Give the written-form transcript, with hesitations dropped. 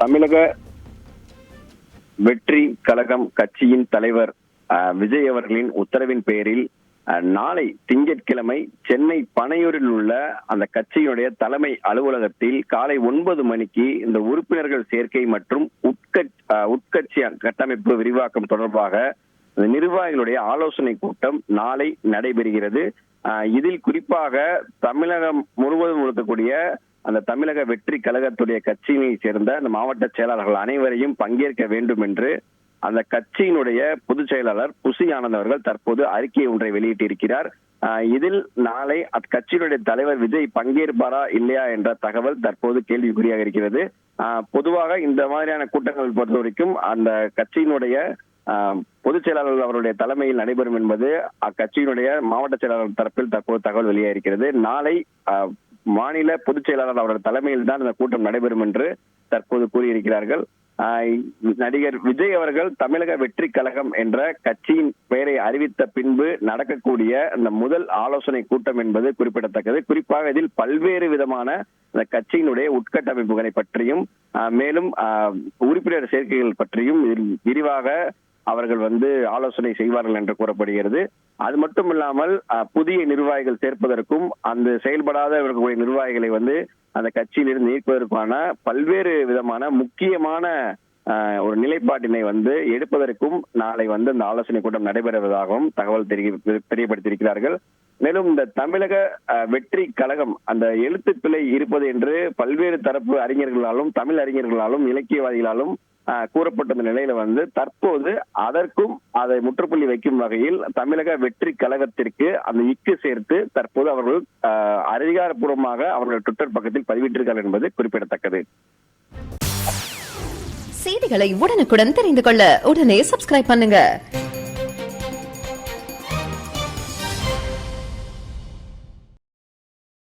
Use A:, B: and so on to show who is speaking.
A: தமிழக வெற்றி கழகம் கட்சியின் தலைவர் விஜய் அவர்களின் உத்தரவின் பேரில் நாளை திங்கட்கிழமை சென்னை பனையூரில் உள்ள அந்த கட்சியினுடைய தலைமை அலுவலகத்தில் காலை 9 மணிக்கு இந்த உறுப்பினர்கள் சேர்க்கை மற்றும் உட்கட்சி கட்டமைப்பு விரிவாக்கம் தொடர்பாக நிர்வாகிகளுடைய ஆலோசனை கூட்டம் நாளை நடைபெறுகிறது. இதில் குறிப்பாக தமிழகம் முழுவதும் இருக்கக்கூடிய அந்த தமிழக வெற்றி கழகத்துடைய கட்சியினை சேர்ந்த அந்த மாவட்ட செயலாளர்கள் அனைவரையும் பங்கேற்க வேண்டும் என்று அந்த கட்சியினுடைய பொதுச் செயலாளர் புசி ஆனந்த் அவர்கள் தற்போது அறிக்கை ஒன்றை வெளியிட்டிருக்கிறார். இதில் நாளை அக்கட்சியினுடைய தலைவர் விஜய் பங்கேற்பாரா இல்லையா என்ற தகவல் தற்போது கேள்விக்குறியாக இருக்கிறது. பொதுவாக இந்த மாதிரியான கூட்டங்கள் பொறுத்த வரைக்கும் அந்த கட்சியினுடைய பொதுச் செயலாளர் அவருடைய தலைமையில் நடைபெறும் என்பது அக்கட்சியினுடைய மாவட்ட செயலாளர் தரப்பில் தற்போது தகவல் வெளியாகிறது. நாளை மாநில பொதுச் செயலாளர் அவருடைய தலைமையில் தான் இந்த கூட்டம் நடைபெறும் என்று தற்போது கூறியிருக்கிறார்கள். நடிகர் விஜய் அவர்கள் தமிழக வெற்றி கழகம் என்ற கட்சியின் பெயரை அறிவித்த பின்பு நடக்கக்கூடிய இந்த முதல் ஆலோசனை கூட்டம் என்பது குறிப்பிடத்தக்கது. குறிப்பாக இதில் பல்வேறு விதமான இந்த கட்சியினுடைய உட்கட்டமைப்புகளை பற்றியும் மேலும் உறுப்பினர் சேர்க்கைகள் பற்றியும் விரிவாக அவர்கள் ஆலோசனை செய்வார்கள் என்று கூறப்படுகிறது. அது மட்டும் இல்லாமல் புதிய நிர்வாகிகள் சேர்ப்பதற்கும் அந்த செயல்படாத இருக்கக்கூடிய நிர்வாகிகளை அந்த கட்சியிலிருந்து நீக்குவதற்கான பல்வேறு விதமான முக்கியமான ஒரு நிலைப்பாட்டினை எடுப்பதற்கும் நாளை இந்த ஆலோசனை கூட்டம் நடைபெறுவதாகவும் தகவல் தெரியப்படுத்தியிருக்கிறார்கள். மேலும் இந்த தமிழக வெற்றி கழகம் அந்த எழுத்து பிழை இருப்பது என்று பல்வேறு தரப்பு அறிஞர்களாலும் தமிழ் அறிஞர்களாலும் இலக்கியவாதிகளாலும் கூறப்பட்ட நிலையில தற்போது அதற்கும் அதை முற்றுப்புள்ளி வைக்கும் வகையில் தமிழக வெற்றி கழகத்திற்கு அந்த இக்கு சேர்த்து தற்போது அவர்கள் அதிகாரப்பூர்வமாக அவர்கள் ட்விட்டர் பக்கத்தில் பதிவிட்டிருக்கிறார்கள் என்பது குறிப்பிடத்தக்கது.
B: செய்திகளை உடனுக்குடன் தெரிந்து கொள்ள உடனே சப்ஸ்கிரைப் பண்ணுங்க.